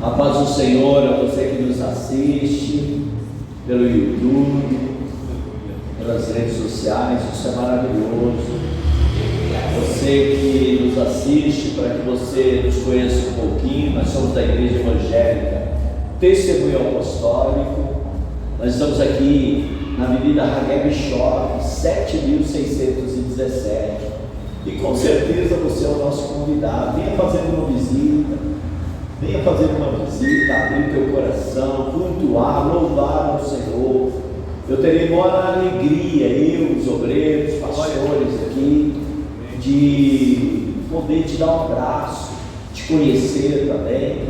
A paz do Senhor a você que nos assiste pelo YouTube, pelas redes sociais, isso é maravilhoso. Você que nos assiste, para que você nos conheça um pouquinho, nós somos da Igreja Evangélica Testemunho Apostólico. Nós estamos aqui na Avenida Hageb Shop, 7617. E com certeza você é o nosso convidado. Venha fazer uma visita. Venha fazer uma visita, abrir teu coração, cultuar, louvar ao Senhor. Eu terei maior alegria, eu, os obreiros, pastores aqui, de poder te dar um abraço, te conhecer também,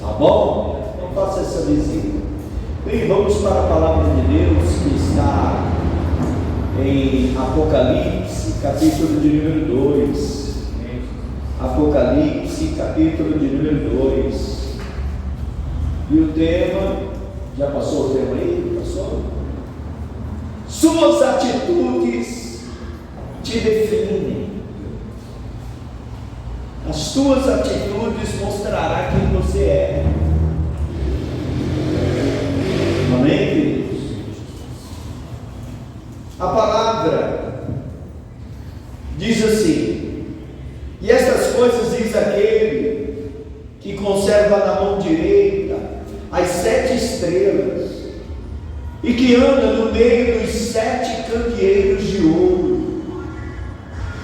tá bom? Então faça essa visita. Bem, vamos para a palavra de Deus que está em Apocalipse, capítulo de número 2. Apocalipse, capítulo de número 2. E o tema, já passou o tema aí? Passou? Suas atitudes te definem. As tuas atitudes mostrarão quem você é. Amém, queridos? A palavra diz assim: e estas coisas diz aquele que conserva na mão direita as 7 estrelas e que anda no meio dos 7 candeeiros de ouro.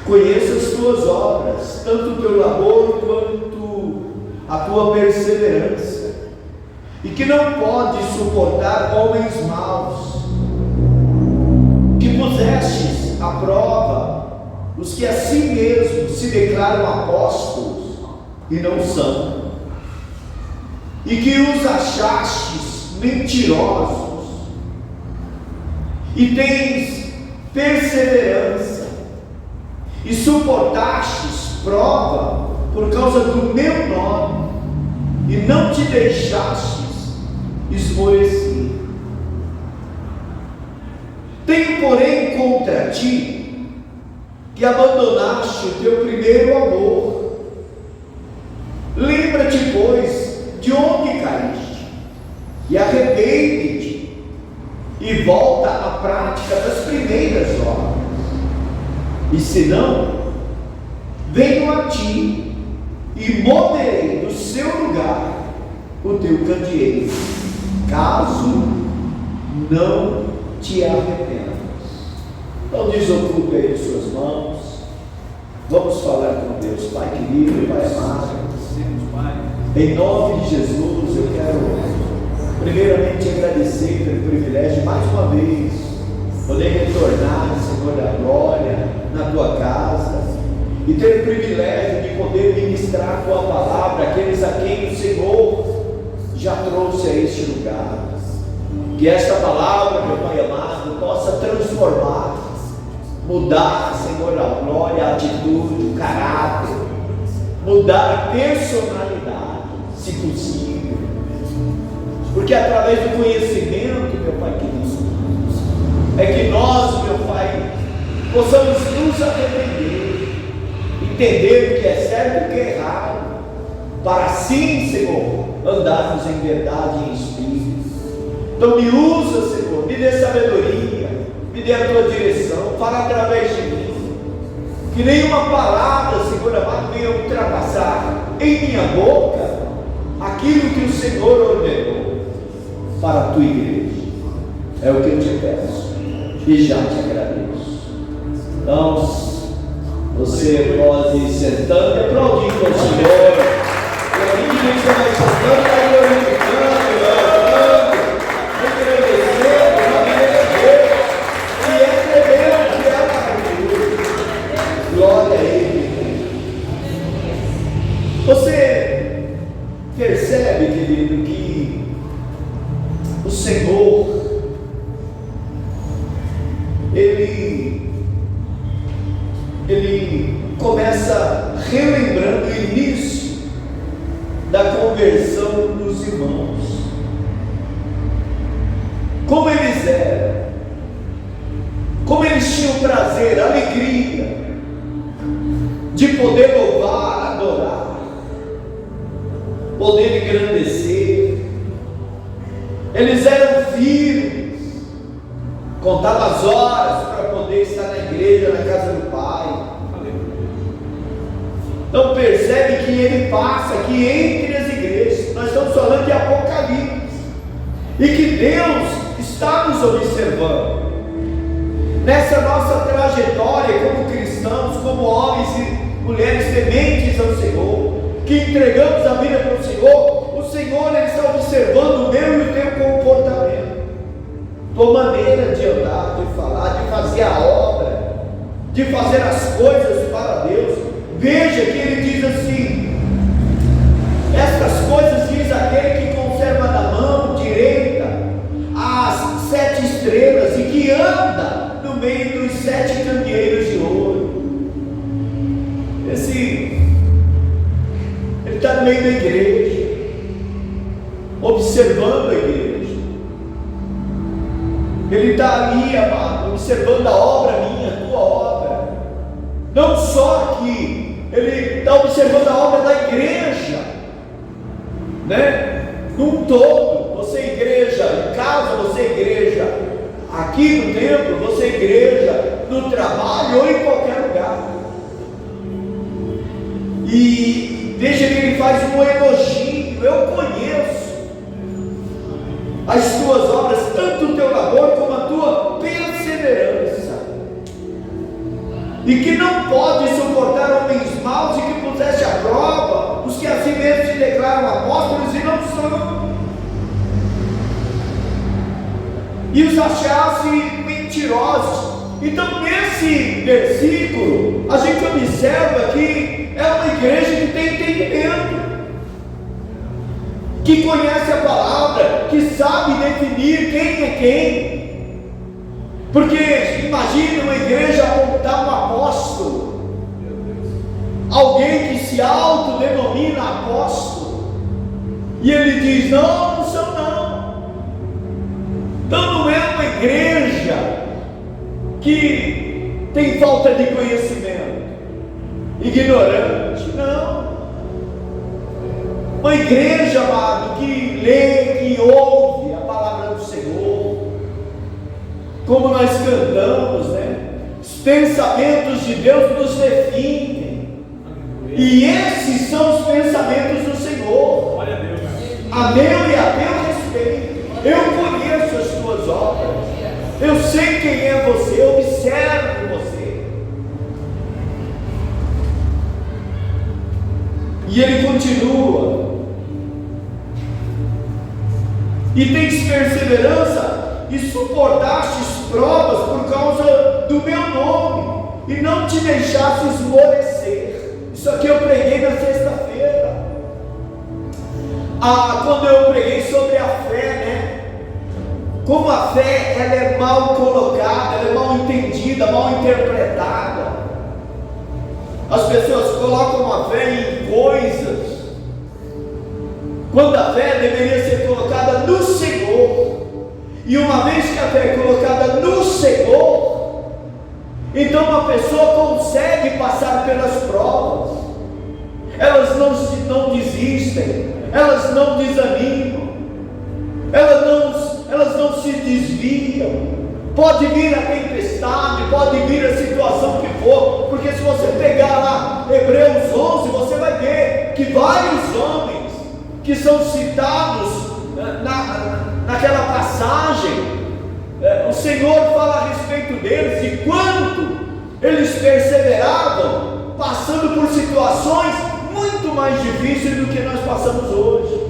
Conheço as tuas obras, tanto o teu labor quanto a tua perseverança, e que não podes suportar homens maus, que pusestes à prova os que a si mesmos se declaram apóstolos e não são, e que os achastes mentirosos, e tens perseverança, e suportastes prova por causa do meu nome, e não te deixastes esmorecer. Tenho, porém, contra ti que abandonaste o teu primeiro amor. Lembra-te, pois, de onde caíste, e arrepende-te, e volta à prática das primeiras obras. E se não, venho a ti e moverei do seu lugar o teu candeeiro, caso não te arrependas. Então desocupe aí suas mãos. Vamos falar com Deus. Pai querido, Pai amado, em nome de Jesus, eu quero primeiramente agradecer pelo privilégio de mais uma vez poder retornar, Senhor da glória, na tua casa, e ter o privilégio de poder ministrar a tua palavra àqueles a quem o Senhor já trouxe a este lugar. Que esta palavra, meu Pai amado, possa transformar, mudar, Senhor da glória, a atitude, o caráter, mudar a personalidade, se possível, porque através do conhecimento, meu Pai querido, é que nós, meu Pai, possamos nos arrepender, entender o que é certo e o que é errado, para assim, Senhor, andarmos em verdade e em espírito. Então me usa, Senhor, me dê sabedoria, me dê a tua direção, fala através de mim, que nenhuma palavra, Senhor amado, venha ultrapassar em minha boca aquilo que o Senhor ordenou para a tua igreja. É o que eu te peço e já te agradeço. Então você pode ir sentando e aplaudindo ao Senhor. E a gente vai sentando, vai glorificando, louvando, agradecendo, agradecendo, e entendendo que é maravilhoso. Glória a Ele. Você percebe, querido, que o Senhor, ele começa relembrando o início da conversão dos irmãos, como eles eram, como eles tinham prazer, alegria de poder louvar, adorar, poder engrandecer. Eles eram firmes, contavam as horas para poder estar na igreja, na casa do Pai. Então percebe que ele passa aqui entre as igrejas. Nós estamos falando de Apocalipse, e que Deus está nos observando nessa nossa trajetória como cristãos, como homens e mulheres tementes ao Senhor, que entregamos a vida para o Senhor. O Senhor, Ele está observando o meu e o teu comportamento, tua maneira de andar, de falar, de fazer a obra, de fazer as coisas para Deus. Veja que Ele diz assim: estas coisas diz aquele que conserva na mão direita as 7 estrelas e que anda no meio dos 7 candeeiros de ouro. Ele está no meio da igreja, observando a igreja. Ele está ali, amado, observando a obra minha, a tua obra. Não só aqui, Ele está observando a obra da igreja, né? Num todo. Você igreja em casa, você igreja aqui no templo, você igreja no trabalho ou em qualquer lugar. E veja que Ele faz um elogio. Eu conheço as tuas obras, tanto o teu labor como a tua perseverança, e que não pode suportar homens maus, e que puseste à prova os que a si mesmos se declaram apóstolos e não são, e os achaste mentirosos. Então, nesse versículo, a gente observa que é uma igreja que tem entendimento, que conhece a palavra, que sabe definir quem é quem. Porque imagine uma igreja apontar um apóstolo, alguém que se autodenomina apóstolo, e ele diz: não, não são não. Então não é uma igreja que tem falta de conhecimento, ignorante, não. Uma igreja, amado, que lê, que ouve a palavra do Senhor, como nós cantamos, né? Os pensamentos de Deus nos definem, e esses são os pensamentos do Senhor, a meu e a teu respeito. Eu conheço as tuas obras, eu sei quem é você, eu observo você. E ele continua: e tens perseverança e suportastes provas por causa do meu nome, e não te deixaste esmorecer. Isso aqui eu preguei na sexta-feira, quando eu preguei sobre a fé, né? Como a fé, ela é mal colocada, ela é mal entendida, mal interpretada. As pessoas colocam a fé em coisas, quando a fé deveria ser colocada no Senhor. E uma vez que a fé é colocada no Senhor, então uma pessoa consegue passar pelas provas. Elas não desistem, elas não desanimam, elas não se desviam. Pode vir a tempestade, pode vir a situação que for, porque se você pegar lá Hebreus 11, você vai ver que vários homens que são citados naquela passagem, o Senhor fala a respeito deles, e quanto eles perseveravam, passando por situações muito mais difíceis do que nós passamos hoje.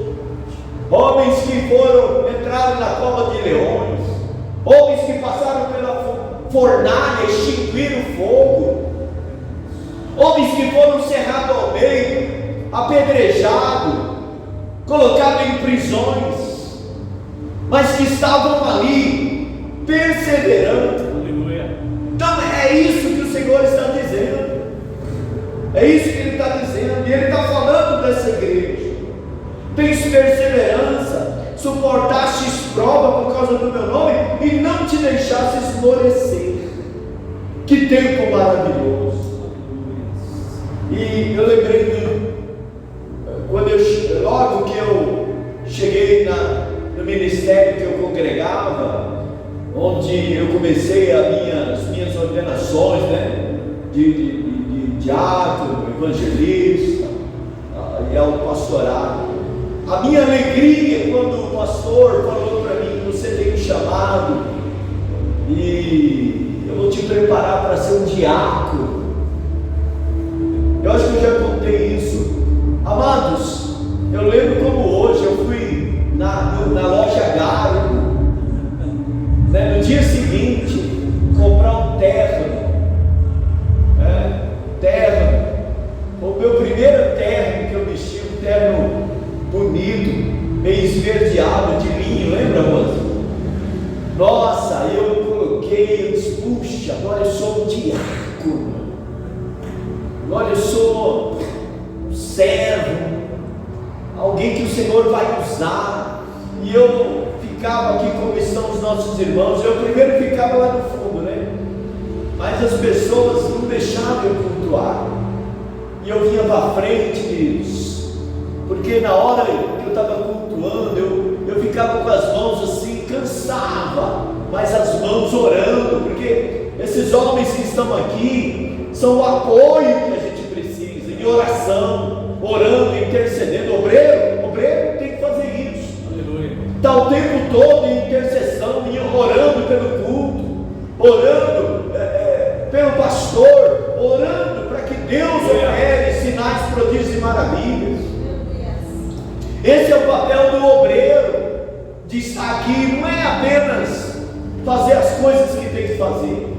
Homens que entraram na cova de leões, homens que passaram pela fornalha, extinguiram o fogo, homens que foram cerrados ao meio, apedrejados, colocados em prisões, mas que estavam ali perseverando. Aleluia. Então é isso que o Senhor está dizendo, é isso que Ele está dizendo, e Ele está falando dessa igreja. Tens perseverança, suportastes prova por causa do meu nome, e não te deixaste esmorecer. Que tempo maravilhoso! E eu lembrei logo que eu cheguei no ministério que eu congregava, onde eu comecei as minhas ordenações, né, de diácono, evangelista e ao pastorado. A minha alegria quando o pastor falou para mim: você tem um chamado e eu vou te preparar para ser um diácono. Eu acho que eu já contei isso. Amados, eu lembro como hoje eu fui na loja Garo, né, no dia seguinte, comprar um terno. Terno. O meu primeiro terno que eu vesti, um terno bonito, meio esverdeado, de linho, lembra, moça? Nossa, eu coloquei, eu disse: puxa, agora eu sou um diácono, agora eu sou um servo, alguém que o Senhor vai usar. E eu ficava aqui como estão os nossos irmãos. Eu primeiro ficava lá no fundo, né? Mas as pessoas não deixavam eu cultuar, e eu vinha para frente, queridos, porque na hora que eu estava cultuando, eu ficava com as mãos assim, cansava, mas as mãos orando, porque esses homens que estão aqui são o apoio que a gente precisa, em oração, orando, intercedendo. Obreiro tem que fazer isso. Aleluia. Está o tempo todo em intercessão, orando pelo culto, orando pelo pastor, orando para que Deus opere sinais, prodígios e maravilhas. Esse é o papel do obreiro, de estar aqui. Não é apenas fazer as coisas que tem que fazer,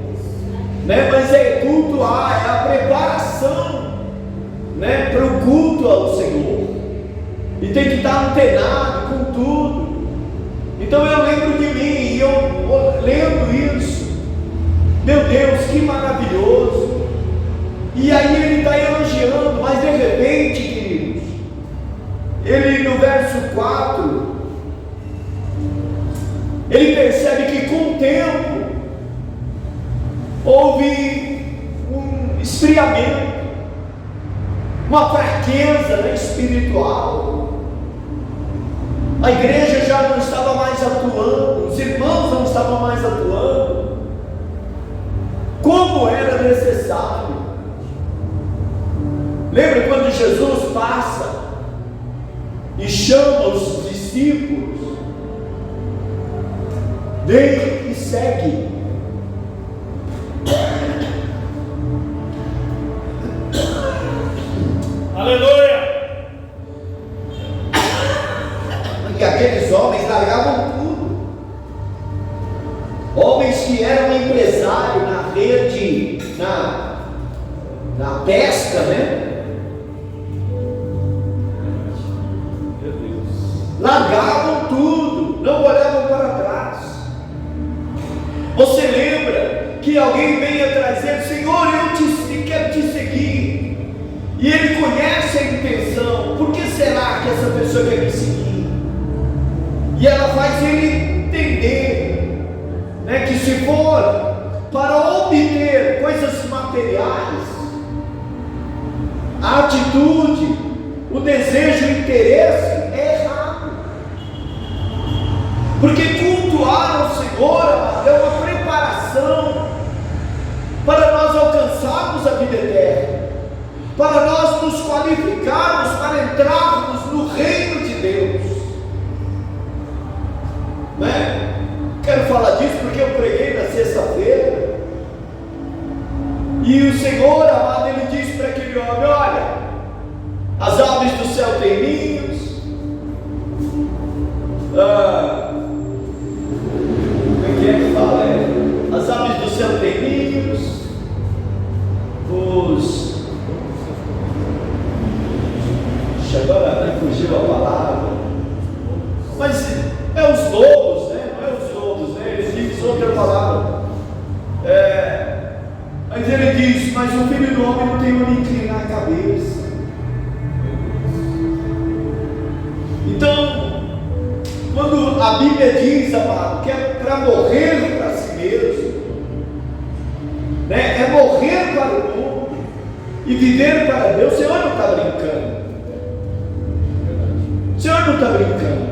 né? Mas é cultuar, é a preparação, né, para o culto ao Senhor, e tem que estar antenado com tudo. Então eu lembro de mim, e eu lendo isso, meu Deus, que maravilhoso. E aí ele está elogiando, mas de repente, queridos, ele no verso 4, ele percebe que com o tempo houve um esfriamento, uma fraqueza, né, espiritual. A igreja já não estava mais atuando, os irmãos não estavam mais atuando como era necessário. Lembra quando Jesus passa e chama os discípulos: vem e segue. Aleluia! E aqueles homens largavam tudo. Homens que eram empresários na rede, na pesca, né? Largavam tudo, não olhavam para trás. Você lembra que alguém vem atrás dele: Senhor, eu quero te seguir. E ele conhece a intenção. Por que será que essa pessoa quer me seguir? E ela faz ele entender, né, que se for para obter coisas materiais, a atitude, o desejo, o interesse é errado. Porque cultuar ao Senhor é uma preparação para nós alcançarmos a vida eterna, para nós nos qualificarmos para entrarmos no reino de Deus, né? Quero falar disso porque eu preguei na sexta-feira, e o Senhor amado, ele disse para aquele homem: olha, as aves do céu têm ninhos, como é que fala? As aves do céu têm ninhos, agora me fugiu a palavra, mas é os lobos, né? Não é os lobos, né? Ele diz outra palavra, mas ele diz: mas o filho do homem não tem onde inclinar a cabeça. Então, quando a Bíblia diz, amado, que é para morrer para si mesmo, né? É morrer para o mundo e viver para Deus. O Senhor não está brincando. O Senhor não está brincando.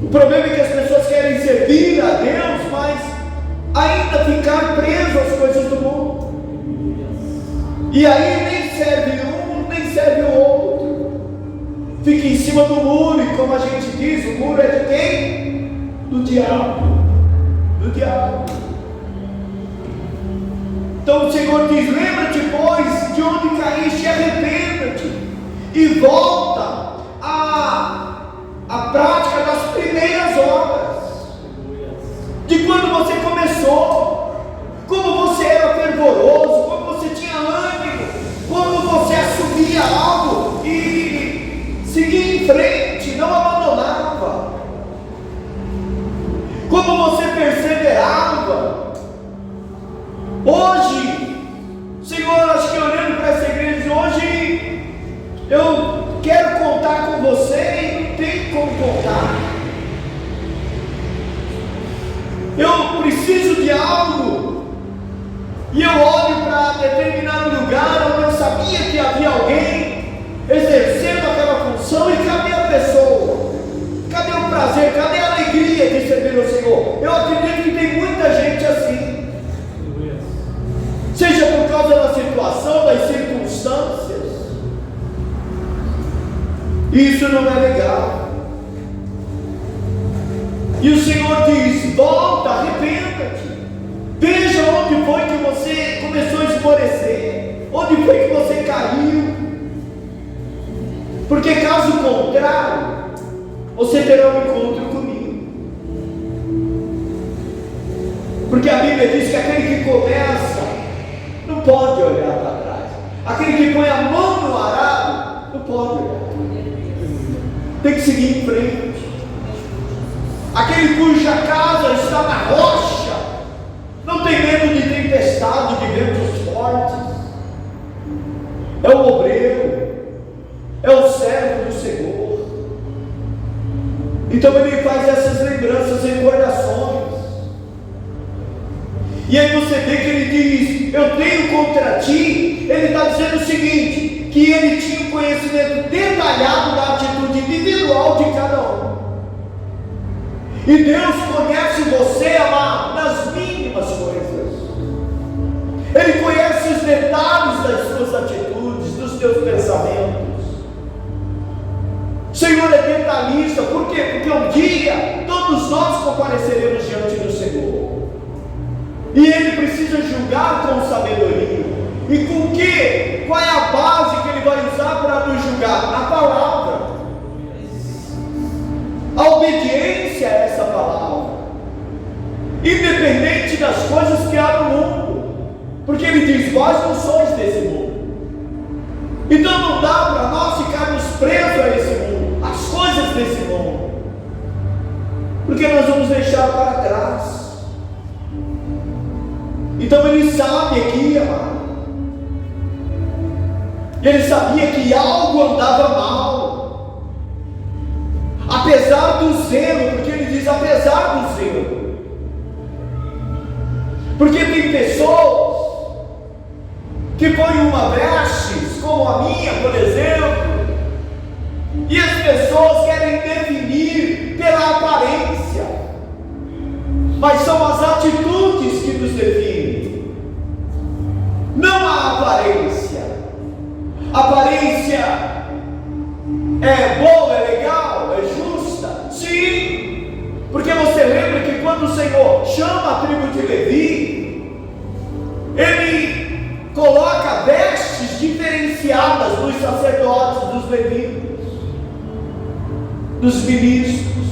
O problema é que as pessoas querem servir a Deus, mas ainda ficar preso às coisas do mundo. E aí nem serve um, nem serve o outro. Fica em cima do muro, e como a gente diz, o muro é de quem? Do diabo. Do diabo. Então o Senhor diz: lembra-te, pois, de onde caíste, e arrependa-te, e volta à prática das primeiras obras, de quando você começou, como você era fervoroso, como você tinha ânimo, como você assumia algo e seguia em frente, não abandonava, como você perseverava. Hoje, Senhor, acho que olhando para essa igreja hoje, eu quero contar com você e não tem como contar. Eu preciso de algo, e eu olho para determinado lugar onde eu sabia que havia alguém exercendo aquela função, e cadê a pessoa? Cadê o prazer? Cadê a alegria de servir ao Senhor? Eu acredito que tem muita gente assim. Seja por causa da situação, das circunstâncias. Isso não é legal. E o Senhor diz: volta, arrependa-te. Veja onde foi que você começou a esmorecer, onde foi que você caiu. Porque caso contrário, você terá um encontro comigo. Porque a Bíblia diz que aquele que começa não pode olhar para trás. Aquele que põe a mão no arado não pode olhar. Tem que seguir em frente. Aquele cuja casa está na rocha não tem medo de tempestade, de ventos fortes. É o obreiro, é o servo do Senhor. Então ele faz essas lembranças, recordações. E aí você vê que ele diz: eu tenho contra ti. Ele está dizendo o seguinte, que ele tinha um conhecimento detalhado da atitude individual de cada um. E Deus conhece você, amado, nas mínimas coisas. Ele conhece os detalhes das suas atitudes, dos teus pensamentos. O Senhor é detalhista. Por quê? Porque um dia todos nós compareceremos diante do Senhor. E Ele precisa julgar com sabedoria. E com que? Qual é a base que Ele vai usar para nos julgar? A palavra. A obediência a essa palavra. Independente das coisas que há no mundo. Porque Ele diz: vós não sois desse mundo. Então não dá para nós ficarmos presos a esse mundo, as coisas desse mundo. Porque nós vamos deixar para trás. Então ele sabe aqui, amado. Ele sabia que algo andava mal. Apesar do zelo, porque ele diz apesar do zelo. Porque tem pessoas que põem uma vestes, como a minha, por exemplo, e as pessoas querem definir pela aparência, mas são as atitudes que nos definem, não a aparência. A aparência é boa, é legal, é justa? Sim, porque você lembra que quando o Senhor chama a tribo de Levi, Ele coloca vestes diferenciadas dos sacerdotes, dos levitas, dos ministros,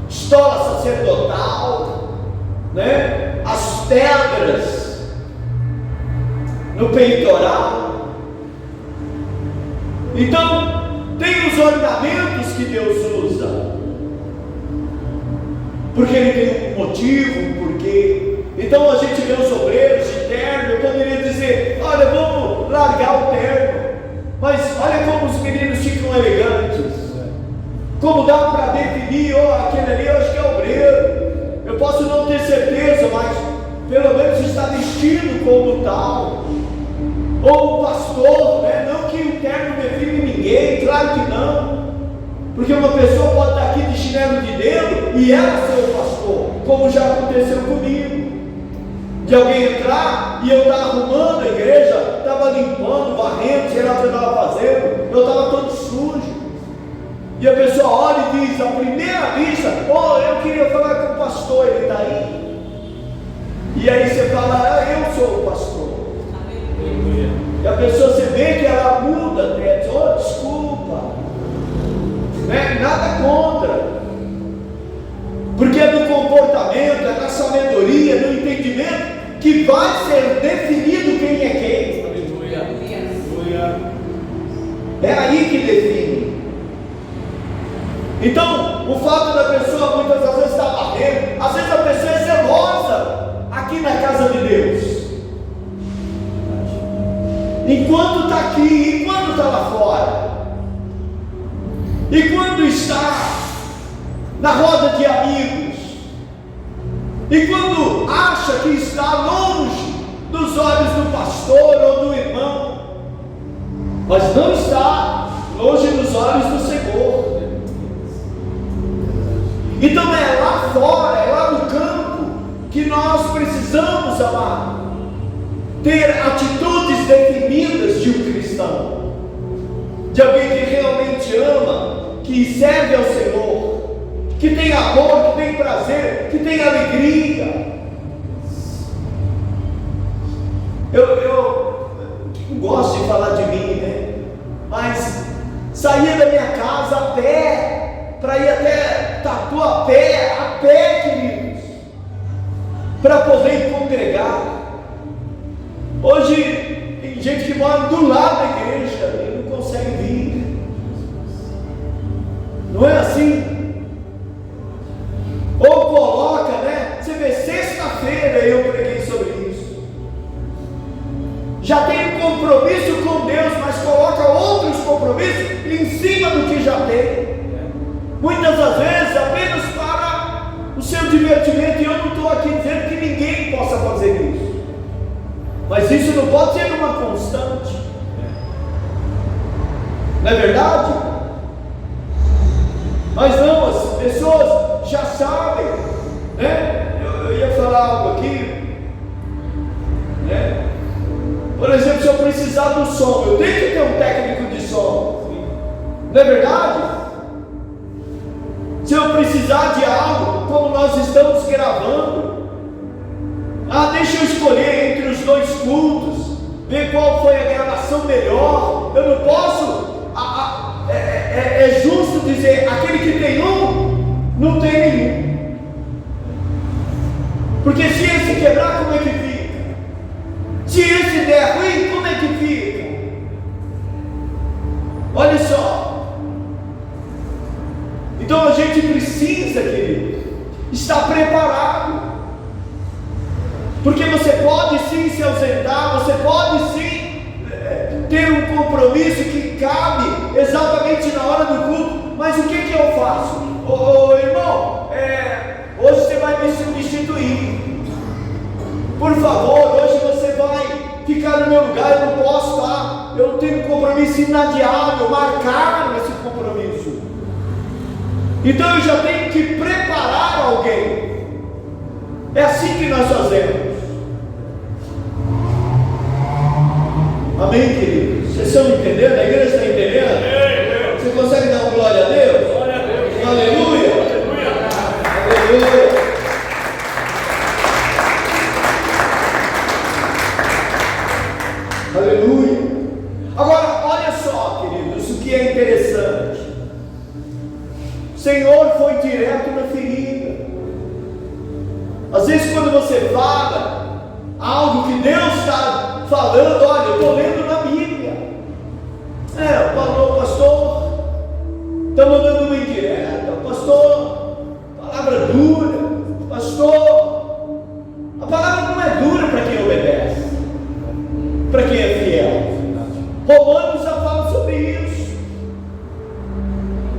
estola sacerdotal, né? As pedras no peitoral. Então tem os ornamentos que Deus usa, porque Ele tem um motivo, um porquê. Então a gente vê os obreiros de terno. Eu poderia dizer: olha, vamos largar o terno, mas olha como os meninos ficam elegantes, como dá para definir: aquele ali eu acho que é obreiro. Eu posso não ter certeza, mas pelo menos está vestido como tal. Ou o pastor, né? Não que o terno define ninguém, claro que não, porque uma pessoa pode estar aqui de chinelo de dedo e e ela ser o pastor, como já aconteceu comigo, de alguém entrar e eu estar arrumando a igreja, estava limpando, varrendo, sei lá o que eu estava fazendo, eu estava todo sujo, e a pessoa olha e diz, à primeira vista, eu queria falar com o pastor, ele está aí? E aí você fala, eu sou o pastor. E a pessoa, você vê que ela muda, diz, desculpa, né? Nada contra, porque é no comportamento, é na sabedoria, no entendimento, que vai ser definido quem é quem. É aí que define. Então, o fato da pessoa muitas vezes estar batendo, às vezes a pessoa é zelosa aqui na casa de Deus, enquanto está aqui, enquanto está lá fora, e quando está na roda de amigos, e quando acha que está longe dos olhos do pastor ou do irmão, mas não está longe dos olhos do Senhor. Então é lá fora, é lá no campo, que nós precisamos, amar, ter atitudes definidas de um cristão, de alguém que realmente ama, que serve ao Senhor, que tem amor, que tem prazer, que tem alegria. Eu não gosto de falar de mim, né? Mas saía da minha casa a pé, para ir até Tatu a pé, queridos, para poder congregar. Hoje tem gente que mora do lado da igreja e não consegue vir. Não é assim? Ou coloca, né? Você vê, sexta-feira eu preguei sobre isso. Já tem um compromisso com Deus, mas coloca outros compromissos em cima do que já tem. Muitas das vezes apenas para o seu divertimento, e eu não estou aqui dizendo que ninguém possa fazer isso, mas isso não pode ser uma constante, não é verdade? Mas não, as pessoas já sabem, né? Eu ia falar algo aqui, né? Por exemplo, se eu precisar do som, eu tenho que ter um técnico de som, não é verdade? Se eu precisar de algo, como nós estamos gravando, deixa eu escolher entre os dois cultos, ver qual foi a gravação melhor. Eu não posso, é justo dizer, aquele que tem um, não tem nenhum, porque se esse quebrar, como é que fica? Se esse der ruim, como é que fica? Olha só. Então a gente precisa, querido, estar preparado, porque você pode sim se ausentar, você pode sim ter um compromisso que cabe exatamente na hora do culto, mas o que eu faço? Irmão, hoje você vai me substituir, por favor, hoje você vai ficar no meu lugar, eu não posso estar, eu tenho um compromisso inadiável, marcado esse compromisso. Então eu já tenho que preparar alguém. É assim que nós fazemos. Amém, queridos? Vocês estão entendendo? A igreja está entendendo? Você consegue dar uma glória a Deus? Glória a Deus. Aleluia. Aleluia. Aleluia. Aleluia. Agora, olha só, queridos, o que é interessante. O Senhor foi direto na ferida. Às vezes quando você fala algo que Deus está falando, olha, eu estou lendo na Bíblia, falou, pastor, está mandando uma indireta, pastor, palavra dura, pastor, a palavra não é dura para quem obedece, para quem é fiel. Romanos já fala sobre isso.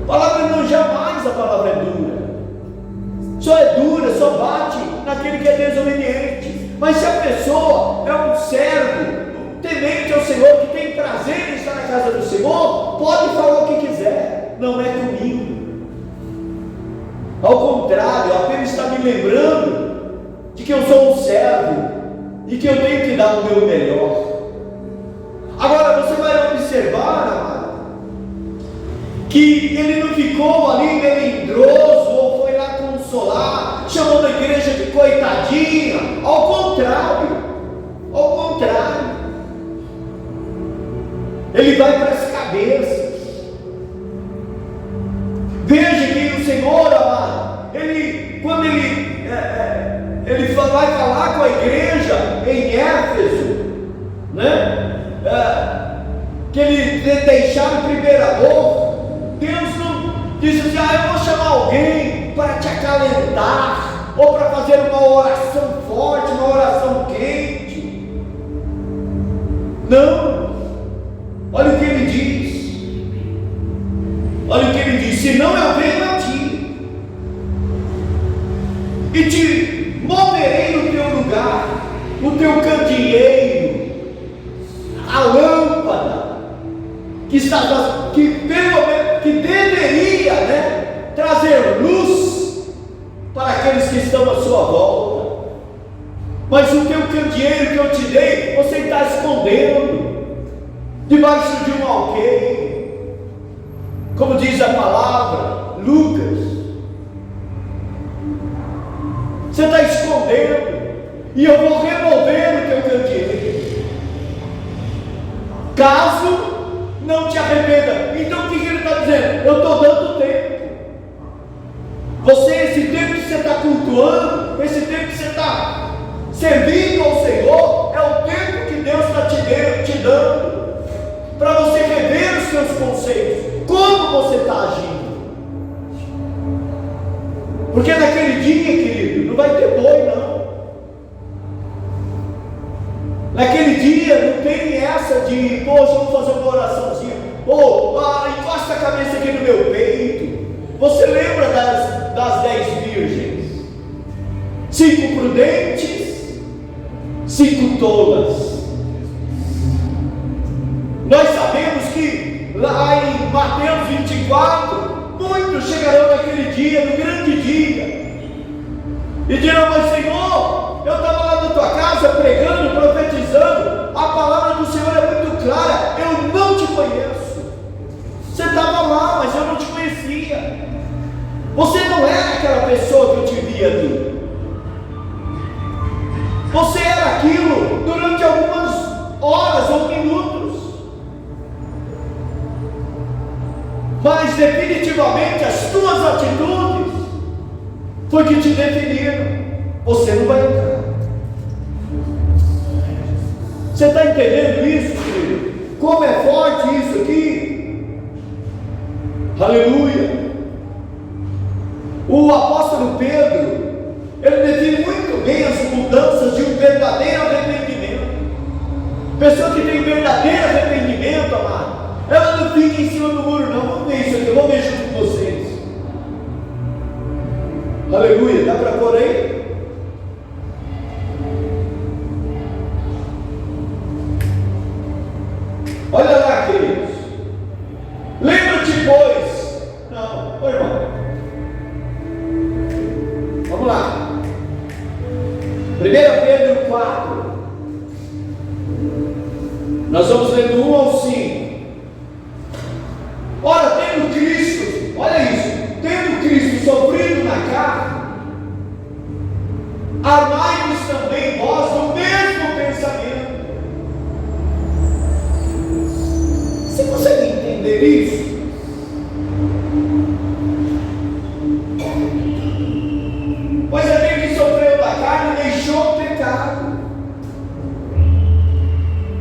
A palavra não, jamais a palavra é dura. Só é dura, só bate naquele que é desobediente. Mas se a pessoa é um servo temente ao Senhor, que tem prazer em estar na casa do Senhor, pode falar o que quiser, não é comigo. Ao contrário, apenas está me lembrando de que eu sou um servo e que eu tenho que dar o meu melhor. Agora você vai observar, amado, que ele não ficou ali melindroso ou foi lá consolar, chamando a igreja de coitadinha. Ao contrário, ele vai para as cabeças. Veja que o Senhor, amado, quando ele vai falar com a igreja em Éfeso, né? Que ele deixar o primeiro amor. Deus não diz assim: eu vou chamar alguém para te acalentar, ou para fazer uma oração forte, uma oração quente. Não. Olha o que ele diz: senão eu venho a ti e te moverei no teu lugar, o teu candeeiro, a lâmpada que deveria, né, trazer luz para aqueles que estão à sua volta. Mas o teu candeeiro que eu te dei, você está escondendo debaixo de um alqueire, como diz a palavra, Lucas. Você está escondendo, e eu vou remover o teu candeeiro, caso não te arrependa. Então o que ele está dizendo? Eu estou dando tempo. Esse tempo que você está cultuando, esse tempo que você está servindo ao Senhor, é o tempo que Deus está te dando, para você rever os seus conceitos, como você está agindo. Porque naquele dia, querido, não vai ter boi, não. Naquele dia não tem essa de, poxa, vamos fazer uma oraçãozinha, encosta a cabeça aqui no meu peito. Você lembra das 10 virgens? 5 prudentes, 5 tolas. Nós sabemos que lá em Mateus 24, muitos chegarão naquele dia, no grande dia, e dirão: mas Senhor, eu estava lá na tua casa pregando, profetizando, a palavra do Senhor é muito clara, eu não te conheço. Você estava lá, mas eu não te conhecia. Você não era aquela pessoa que eu te via ali. Você era aquilo durante algumas horas ou minutos, mas definitivamente as tuas atitudes foi que te definiram. Você não vai entrar. Você está entendendo isso, querido? Como é forte isso aqui? Aleluia! O apóstolo Pedro, ele define muito bem as mudanças de um verdadeiro arrependimento. Pessoa que tem um verdadeiro arrependimento, amado, ela não fica em cima do muro, não. Vamos ver isso aqui, eu vou ver junto com vocês. Aleluia! Dá para pôr aí? Olha lá, queridos. Lembra-te, pois. Não, irmão. Vamos lá. 1 Pedro 4. Nós vamos ler do 1 ao 5. Ora, tendo Cristo, olha isso, tendo Cristo sofrido na carne, armai-vos também vós no mesmo pensamento. Você consegue entender isso? Pois aquele que sofreu da carne deixou o pecado.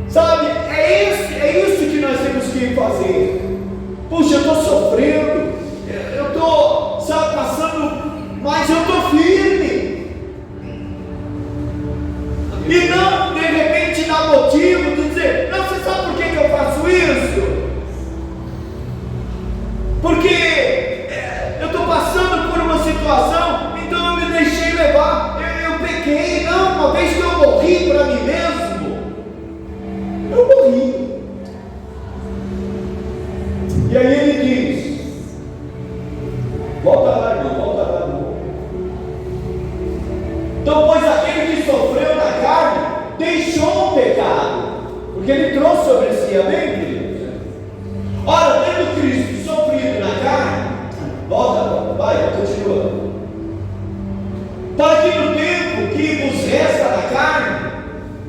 Sabe, é isso que nós temos que fazer. Puxa, eu estou sofrendo, eu estou, passando, mas eu estou firme. E não, de repente, dar motivo de dizer: não, você sabe por que eu faço isso? Porque eu estou passando por uma situação, então eu me deixei levar, eu pequei. Não, uma vez que eu morri para mim mesmo, eu morri. E aí ele diz, volta lá, irmão, volta lá. aqui, amém, queridos? Ora, tendo Cristo sofrido na carne, volta, vai, continua. Para que no tempo que vos resta na carne,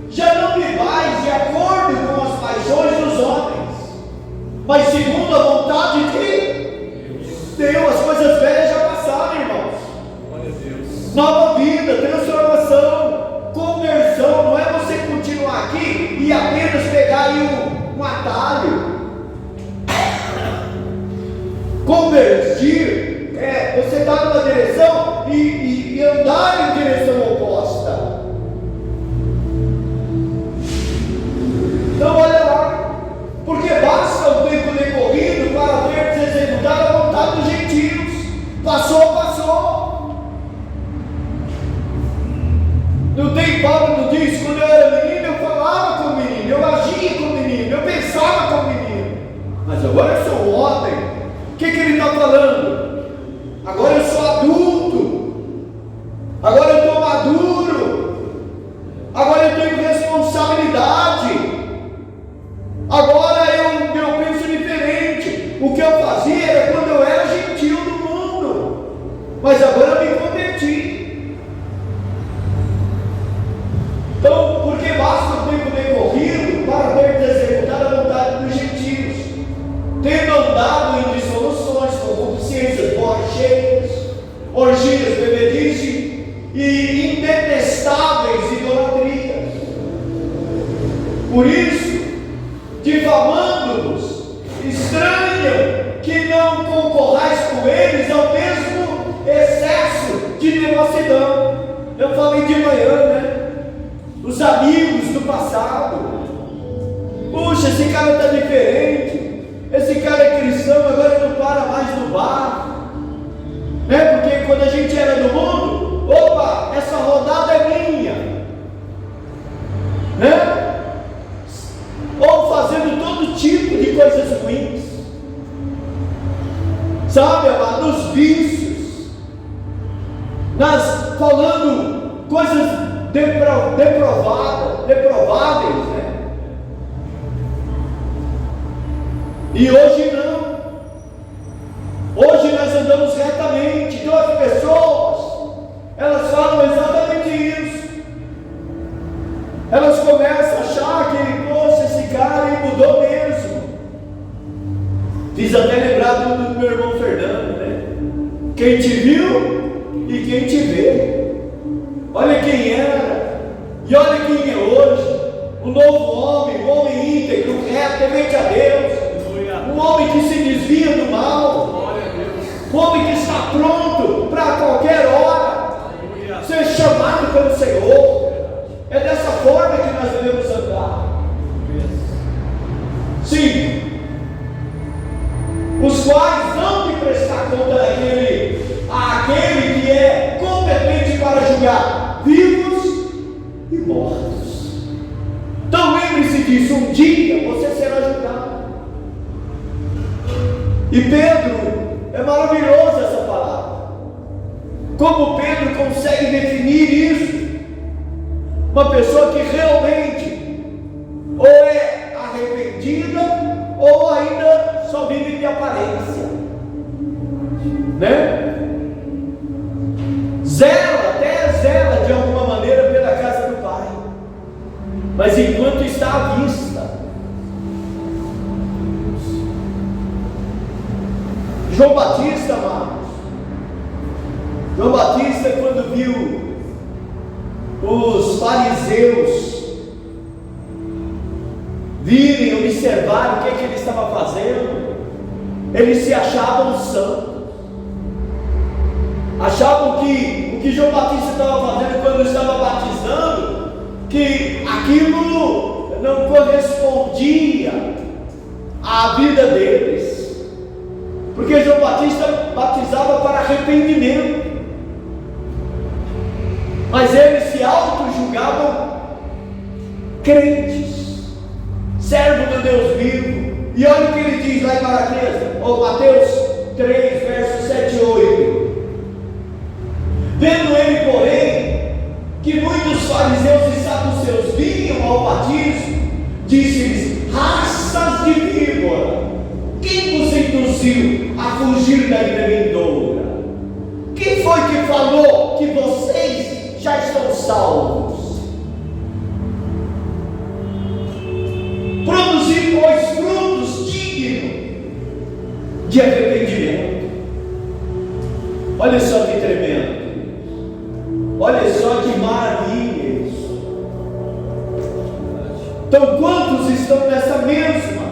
já não vivais de acordo com as paixões dos homens, mas segundo a vontade de Deus. As coisas velhas já passaram, irmãos. Nova vida, transformação, conversão. Não é você continuar aqui e apenas pegar aí um atalho. Convertir é você estar numa direção e andar em direção oposta. Então olha lá, porque basta o tempo decorrido para ver executar a vontade dos gentios. Passou. Não tem, Paulo não diz, quando eu era menino eu falava com o menino, eu agia com o menino, eu pensava com o menino, mas agora eu sou um homem. O que ele está falando? Agora eu sou adulto, agora eu estou maduro, agora eu tenho responsabilidade, agora eu penso diferente. O que eu fazia era quando eu era gentil do mundo, mas agora eu me converti. Então, porque basta o tempo decorrido para ter executado a vontade dos gentios, tendo andado em dissoluções, concupiscências, borracheiras, orgias, bebedice e indetestáveis idolatrias. Por isso, difamando-vos, estranham que não concorrais com eles ao mesmo excesso de devassidão. Eu falei de manhã, né? Os amigos do passado. Puxa, esse cara está diferente. Esse cara é cristão, agora não para mais no bar. Né? Porque quando a gente era no mundo, opa, essa rodada é minha. Né? Ou fazendo todo tipo de coisas ruins. Sabe, amado, nos vícios. Falando coisas deprováveis, né? E hoje não. Hoje nós andamos retamente. Então as pessoas, elas falam exatamente isso. Elas começam a achar que, poxa, esse cara mudou mesmo. Fiz até lembrar do meu irmão Fernando, né? Quem te viu e quem te vê. Olha quem era e olha quem é hoje. Um novo homem, um homem íntegro, reto, temente a Deus. Um homem que se desvia do mal. Um homem que está pronto para qualquer hora ser chamado pelo Senhor. É dessa forma que nós devemos andar. Sim. Os quais não de prestar conta àquele que é competente para julgar vivos e mortos. Então lembre-se disso, um dia você será julgado. E Pedro, é maravilhosa essa palavra. Como Pedro consegue definir isso? Uma pessoa que realmente ou é arrependida ou ainda só vive de aparência, né? Até zela de alguma maneira pela casa do Pai, mas enquanto está à vista. João Batista, amados, João Batista, quando viu os fariseus virem, observar o que ele estava fazendo, eles se achavam santos. Achavam que o que João Batista estava fazendo quando estava batizando, que aquilo não correspondia à vida deles, porque João Batista batizava para arrependimento, mas eles se auto-julgavam crentes, servo do Deus vivo. E olha o que ele diz lá em Mateus 3, versos 7 e 8. Vendo ele, porém, que muitos fariseus e saduceus vinham ao batismo, disse-lhes: raça Raças de víbora, quem vos induziu a fugir da ira vindoura? Quem foi que falou que vocês já estão salvos? Produzir, pois, frutos dignos de arrependimento. Olha só que tremendo. Olha só que maravilha isso. Então, quantos estão nessa mesma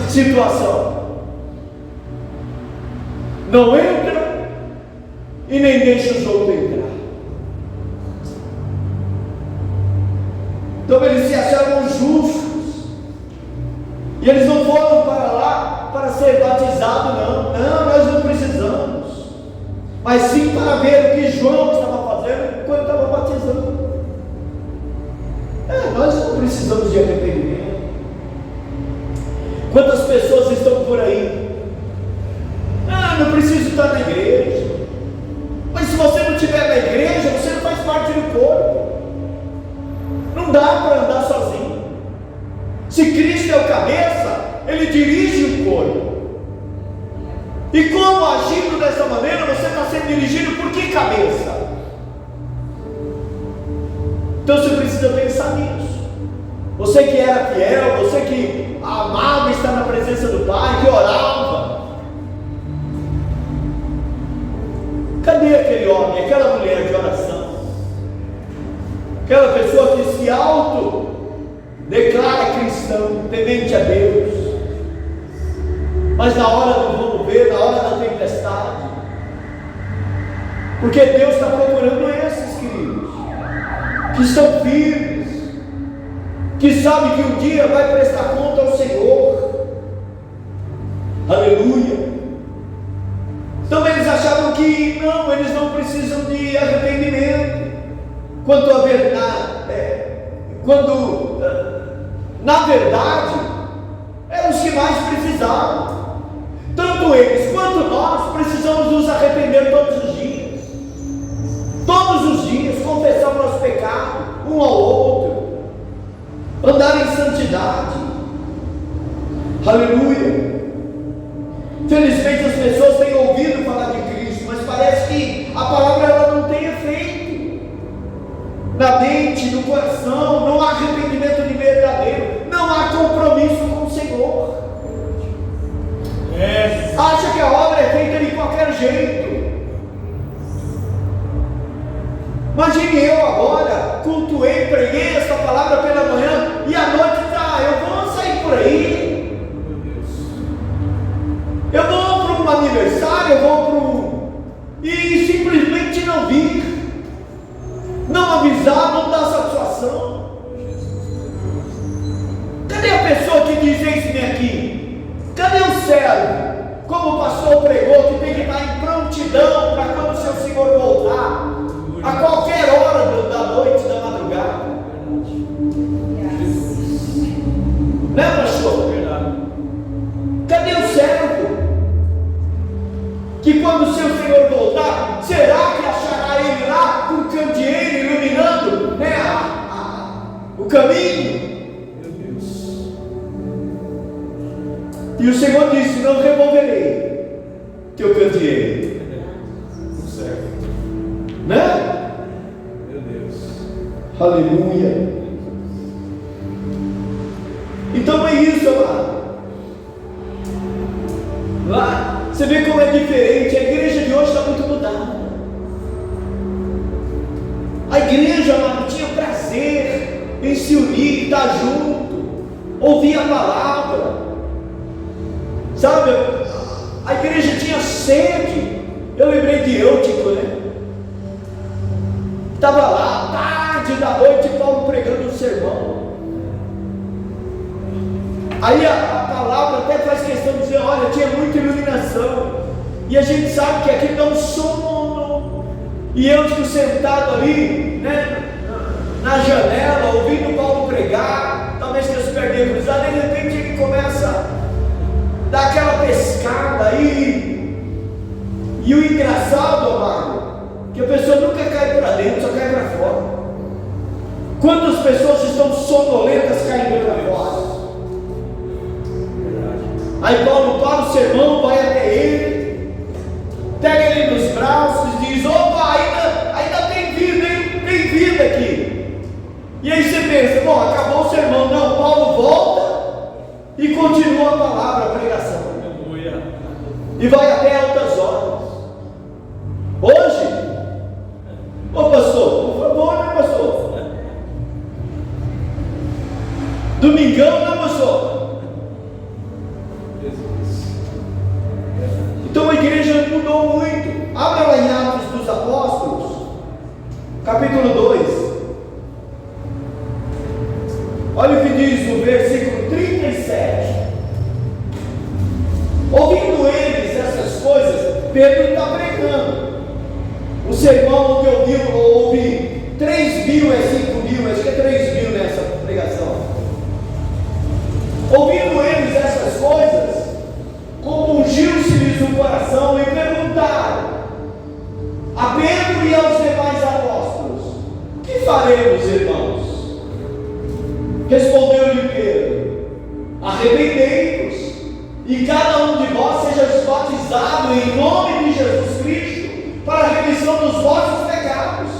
situação? Não entra e nem deixa os outros entrar. Então eles se achavam justos, e eles não foram para lá para ser batizados, não, nós não precisamos, mas sim para ver o que João estava fazendo quando estava batizando. Nós não precisamos de arrependimento. Quantas pessoas estão por aí? Não preciso estar na igreja. Mas se você não estiver na igreja, você não faz parte do corpo. Não dá para andar sozinho. Se Cristo é o cabeça, Ele dirige o corpo. E como agindo dessa maneira, você está sendo dirigido por que cabeça? Então você precisa pensar nisso. Você que era fiel, você que amava estar na presença do Pai, que orava. Cadê aquele homem, aquela mulher de oração? Aquela pessoa que se declara cristão, temente a Deus, mas na hora do vamos ver, na hora da tempestade, porque Deus está procurando esses, queridos, que estão firmes, que sabem que um dia vai prestar conta ao Senhor. Aleluia. Então eles achavam que não, eles não precisam de arrependimento quanto à verdade, na verdade eram os que mais precisavam. Tanto eles quanto nós precisamos nos arrepender todos os dias. Todos os dias confessar o nosso pecado um ao outro, andar em santidade. Aleluia. Felizmente as pessoas têm ouvido falar de Cristo, mas parece que a palavra ela não tem efeito na mente, no coração. Não há arrependimento de verdadeiro, não há compromisso com o Senhor. Acha que a obra é feita de qualquer jeito. Imagine eu agora, cultuei, preguei essa palavra pela manhã, e à noite eu vou sair por aí, eu vou para um aniversário, e simplesmente não vir, não avisar, não dar satisfação. Cadê a pessoa que diz isso aqui? Cadê o servo? Como o pastor pregou, que tem que estar em prontidão para quando o seu Senhor voltar, a qualquer hora da noite, da madrugada. Né, pastor? Cadê o servo? Que quando o seu Senhor voltar, será que achará ele lá com o candeeiro iluminando, o caminho? E o Senhor disse: não removerei teu candeeiro. Né? Meu Deus. Aleluia. Então é isso, amado. Lá, você vê como é diferente. A igreja de hoje está muito mudada. A igreja, amado, tinha prazer em se unir, estar junto, ouvir a palavra. Sabe, a igreja tinha sede. Eu lembrei de Eutico, né? Estava lá, tarde da noite, Paulo pregando um sermão. Aí a palavra até faz questão de dizer: olha, tinha muita iluminação. E a gente sabe que aqui dá um sono. E Eutico sentado ali, né, na janela, ouvindo Paulo pregar, talvez que se perdeu cruzado, de repente ele começa a dar aquela pescada aí. E o engraçado, amado, que a pessoa nunca cai para dentro, só cai para fora. Quantas pessoas estão sonolentas caindo para fora? Aí Paulo para o sermão, vai até ele, pega ele nos braços e diz: opa, ainda tem vida, hein? Tem vida aqui. E aí você pensa: bom, acabou o sermão. Não, Paulo volta e continua a palavra, a pregação. E vai até altas horas. Hoje, ô pastor, por favor, né, pastor? Domingão, né, pastor? Então a igreja mudou muito. Abra lá em Atos dos Apóstolos, capítulo 2. Olha o que diz no versículo 37. Ouvindo eles essas coisas, Pedro está pregando. O sermão que eu ouvi 3.000 é 5.000, acho que é 3.000 nessa pregação. Ouvindo eles essas coisas, compungiu-se-lhes o coração e perguntaram a Pedro e aos demais apóstolos: que faremos, irmãos? Respondeu-lhe Pedro: arrependei-vos, e cada um de vós seja batizado em nome de Jesus Cristo para a remissão dos vossos pecados,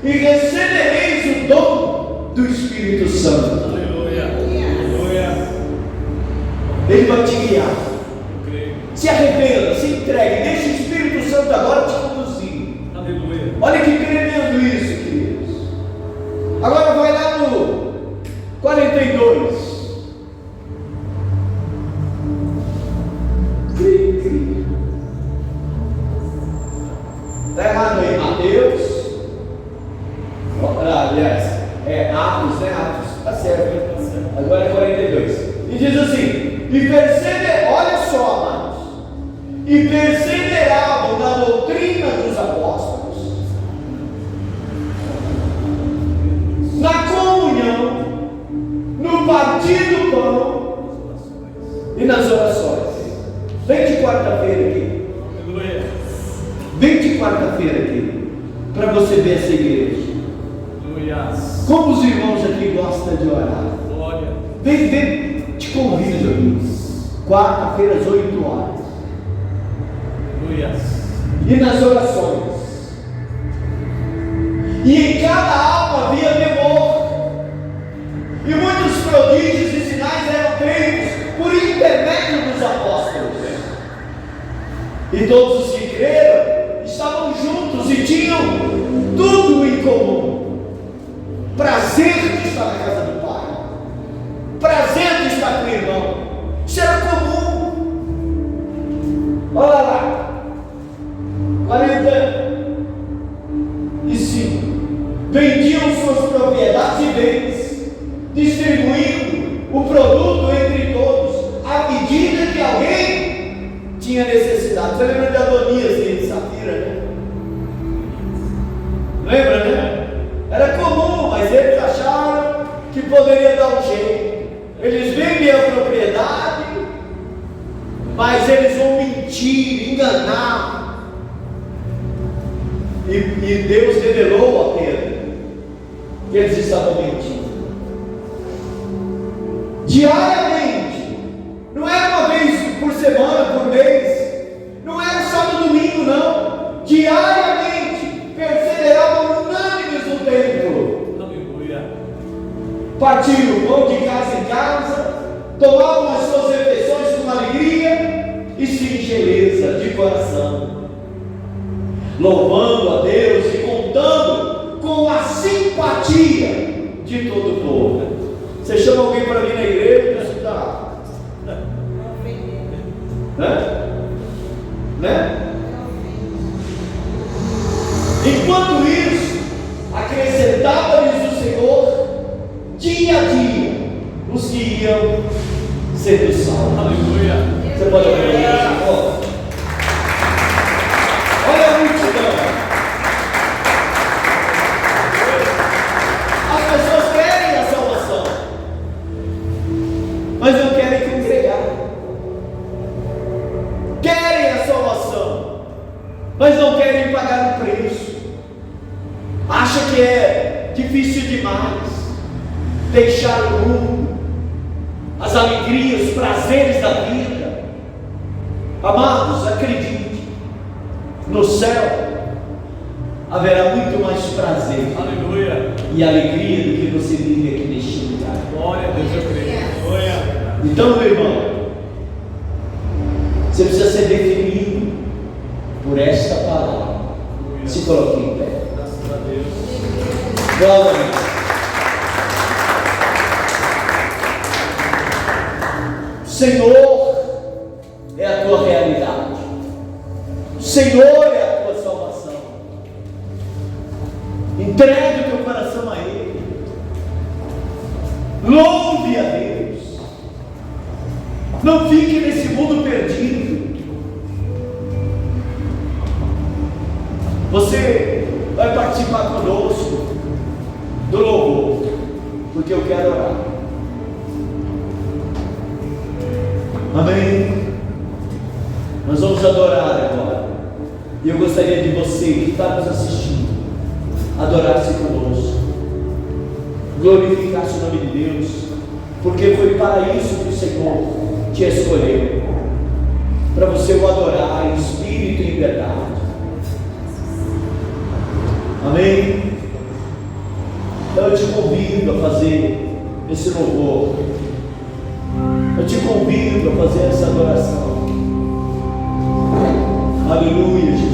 e recebereis o dom do Espírito Santo. Aleluia. Aleluia. Ele vai te guiar. Se arrependa, se entregue, deixe o Espírito Santo agora te conduzir. Aleluia. Olha que tremendo isso, queridos. Agora vai lá no 42. Está errado aí, Mateus. Aliás, é Atos, né? Atos, está certo. Agora é 42. E diz assim: olha só, amados, e perseveravam na doutrina dos apóstolos, na comunhão, no partir do pão e nas orações. Vem de quarta-feira aqui. Vem de quarta-feira aqui, para você ver essa igreja. Como os irmãos aqui gostam de orar. Vem, te convido aqui. Quarta-feira às 8 horas. E nas orações. E em cada alma havia temor. E muitos prodígios e sinais eram feitos por intermédio dos apóstolos. E todos os que creram estavam juntos e tinham tudo em comum. Prazer de estar na casa do Pai, prazer de estar com o irmão. Isso era comum. Olha lá, 45. Vendiam suas propriedades e bens, distribuindo o produto entre todos, à medida que alguém tinha necessidade. Você lembra de Adonias e de Safira, né? Lembra, né? Era comum, mas eles acharam que poderia dar um jeito. Eles vendem a propriedade, mas eles vão mentir, enganar. E Deus revelou a Pedro que eles estavam mentindo. Diariamente, não era uma vez por semana, por mês, não era só no domingo, não. Diariamente, perseveravam unânimes no templo. Aleluia. Partiam o pão de casa em casa, tomavam as suas refeições com alegria e singeleza de coração, louvando a Deus e contando com a simpatia de todo o povo. Você chama alguém para vir na igreja para estudar? Né? Enquanto isso, acrescentava-lhes o Senhor dia a dia os que iam sendo salvos. Aleluia. Você pode ouvir o Senhor? Olha a multidão. As pessoas querem a salvação, mas não querem congregar. Querem a salvação, mas não querem pagar o preço. Acha que é difícil demais. deixar o mundo, as alegrias, os prazeres da vida. Amados, acredite, no céu haverá muito mais prazer, aleluia, e alegria do que você vive aqui neste lugar. Glória a Deus, eu creio. Então, meu irmão, você precisa ser definido por esta palavra. Se coloque em pé. Graças a Deus. Glória a Deus. Senhor é a tua realidade. O Senhor é a tua salvação. Entregue o teu coração a Ele. Louve a Deus. Não fique nesse mundo perdido. Você vai participar conosco do louvor, porque eu quero orar. Amém? Nós vamos adorar agora. E eu gostaria de você que está nos assistindo, adorasse conosco, glorificasse o nome de Deus, porque foi para isso que o Senhor te escolheu, para você o adorar em espírito e em verdade. Amém? Então eu te convido a fazer esse louvor, eu te convido a fazer essa adoração. Aleluia, Jesus.